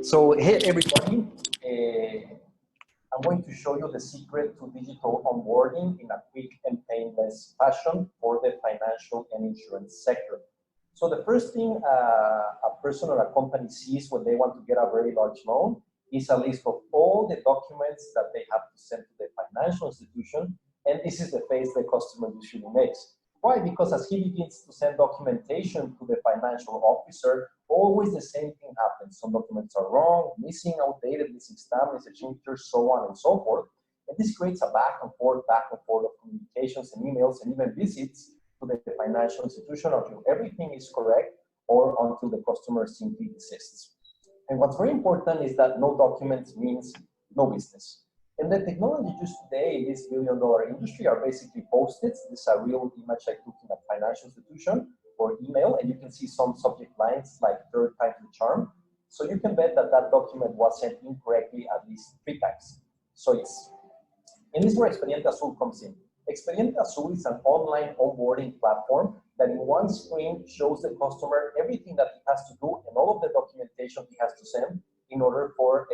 So hey everybody, I'm going to show you the secret to digital onboarding in a quick and painless fashion for the financial and insurance sector. So the first thing a person or a company sees when they want to get a very large loan is a list of all the documents that they have to send to the financial institution, and this is the face the customer usually makes. Why? Because as he begins to send documentation to the financial officer, always the same thing happens. Some documents are wrong, missing, outdated, missing stamp, missing signatures, so on and so forth. And this creates a back and forth of communications and emails and even visits to the financial institution until everything is correct or until the customer simply desists. And what's very important is that no documents means no business. And the technology used today in this billion-dollar industry are basically post-its. This is a real image I took in a financial institution or email, and you can see some subject lines like third time's the charm. So you can bet that that document was sent incorrectly at least 3 times. So yes, and this is where Expediente Azul comes in. Expediente Azul is an online onboarding platform that in one screen shows the customer everything that he has to do and all of the documentation he has to send in order for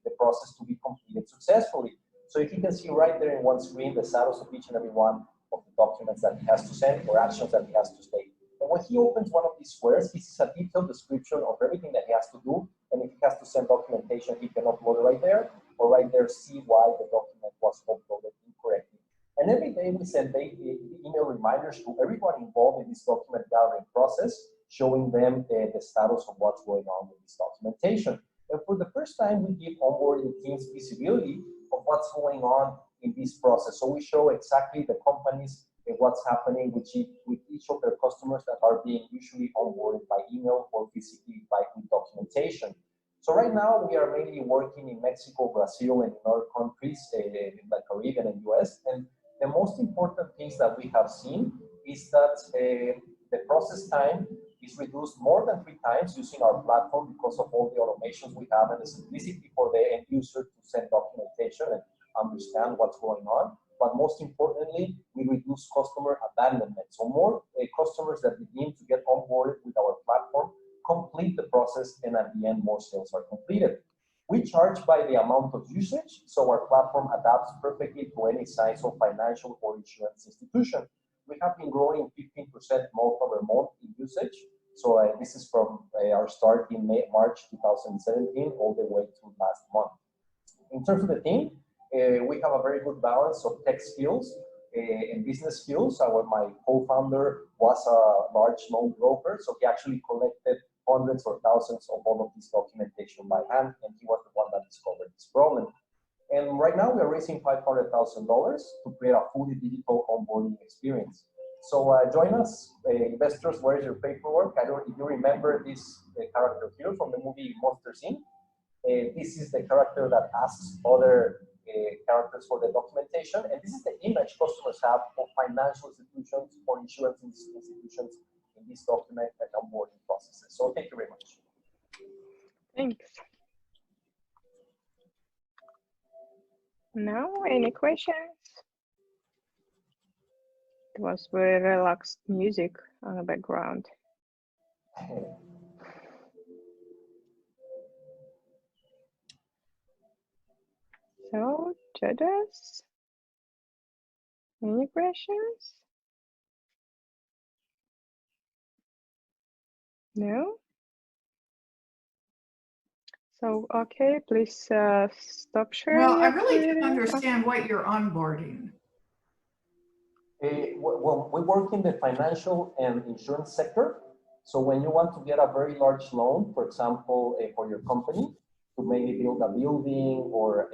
the process to be completed successfully. So if you can see right there in one screen the status of each and every one of the documents that he has to send or actions that he has to take. And when he opens one of these squares, he sees a detailed description of everything that he has to do. And if he has to send documentation, he can upload it right there, or right there see why the document was uploaded incorrectly. And every day we send email reminders to everyone involved in this document gathering process, showing them the status of what's going on with this documentation. And for the first time, we give onboarding teams visibility of what's going on in this process. So we show exactly the companies and what's happening with each of their customers that are being usually onboarded by email or physically by documentation. So right now, we are mainly working in Mexico, Brazil, and in other countries like Caribbean and US. And the most important things that we have seen is that the process time is reduced more than 3 times using our platform because of all the automations we have and the simplicity for the end user to send documentation and understand what's going on. But most importantly, we reduce customer abandonment. So more customers that begin to get onboarded with our platform complete the process, and at the end, more sales are completed. We charge by the amount of usage, so our platform adapts perfectly to any size of financial or insurance institution. We have been growing 15% month-over-month in usage. So this is from our start in March 2017 all the way to last month. In terms of the team, we have a very good balance of tech skills and business skills. My co-founder was a large loan broker, so he actually collected hundreds or thousands of all of this documentation by hand, and he was the one that discovered this problem. And right now we are raising $500,000 to create a fully digital onboarding experience. So join us, investors. Where is your paperwork? I don't know if you remember this character here from the movie Monsters Inc. This is the character that asks other characters for the documentation, and this is the image customers have of financial institutions or insurance institutions in this document and onboarding processes. So thank you very much. Thanks. Now, any questions? It was very relaxed music on the background. So, judges, any questions? No? So, okay, please stop sharing. Well, I really didn't understand what you're onboarding. Well, we work in the financial and insurance sector. So when you want to get a very large loan, for example, for your company, to maybe build a building or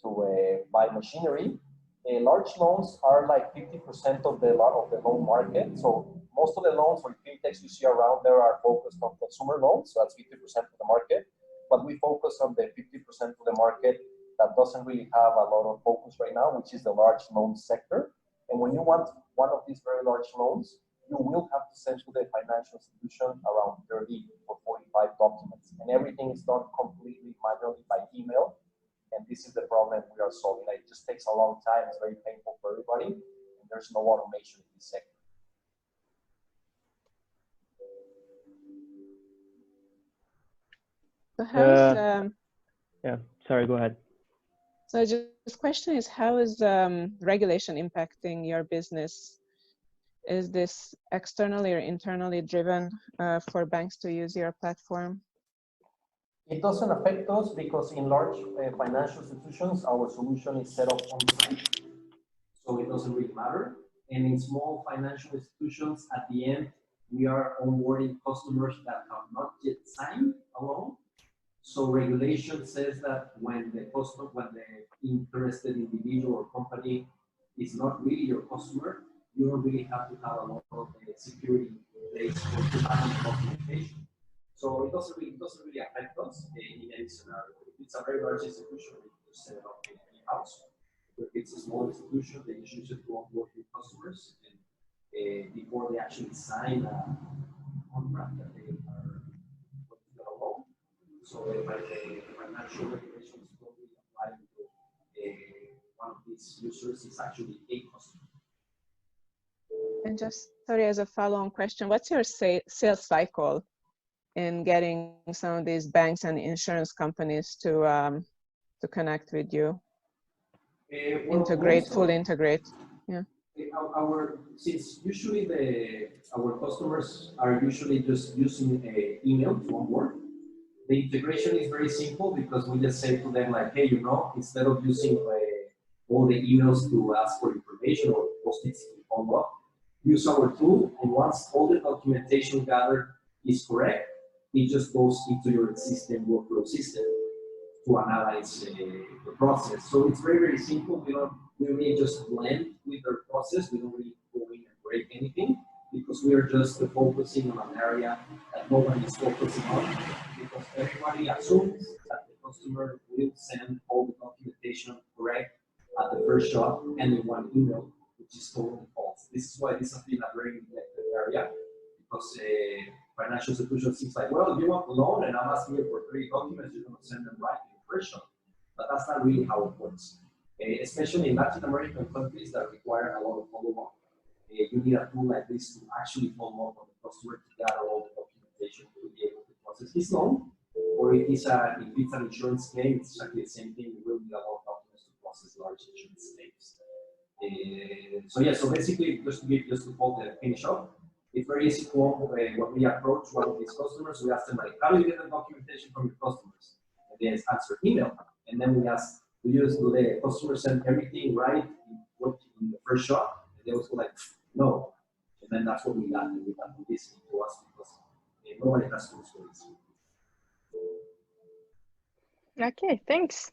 to buy machinery, large loans are like 50% of the loan market. So most of the loans or fintechs you see around there are focused on consumer loans. So that's 50% of the market. But we focus on the 50% of the market that doesn't really have a lot of focus right now, which is the large loan sector. And when you want one of these very large loans, you will have to send to the financial institution around 30 or 45 documents. And everything is done completely manually by email. And this is the problem we are solving. It just takes a long time. It's very painful for everybody. And there's no automation in this sector. So how's Yeah, sorry, go ahead. so this question is, how is regulation impacting your business? Is this externally or internally driven for banks to use your platform? It doesn't affect us because in large financial institutions, our solution is set up on site, so it doesn't really matter. And in small financial institutions, at the end, we are onboarding customers that have not yet signed a loan. So regulation says that when the interested individual or company is not really your customer, you don't really have to have a lot of security in place for to manage documentation. So it doesn't really affect us in any scenario. If it's a very large institution, we can just set it up in-house. If it's a small institution, they usually just go onboard with customers and before they actually sign a contract that they are going to get a loan. So the financial regulations don't really apply to one of these users is actually a customer. And just sorry, as a follow-on question, what's your sales cycle in getting some of these banks and insurance companies to connect with you? Fully integrate. Yeah. Since usually our customers are usually just using email to onboard, the integration is very simple because we just say to them like, hey, instead of using all the emails to ask for information or post-its to follow up, use our tool, and once all the documentation gathered is correct, it just goes into your existing workflow system to analyze the process. So it's very, very simple. We really just blend with their process. We don't really go in and break anything because we are just focusing on an area that nobody is focusing on, because everybody assumes that the customer will send all the documentation correct at the first shot and in one email, which is totally false. This is why this has been a very neglected area, because financial institutions seems like, well, you want a loan and I'm asking you for 3 documents, you're going to send them right in the first shot. But that's not really how it works. Especially in Latin American countries that require a lot of follow-up. You need a tool like this to actually follow up on the customer to gather all the documentation to be able to process his loan. Or if it's an insurance claim, it's exactly the same thing. We will need a lot of documents to process large insurance claims. So basically, just to finish up, it's very easy to when we approach one of these customers, we ask them like, how do you get the documentation from your customers? And they answer email. And then we ask, do the customer send everything right in the first shot? And they also like, no. And then that's what we got. And we got to listen to us because nobody has tools for this. Okay, thanks.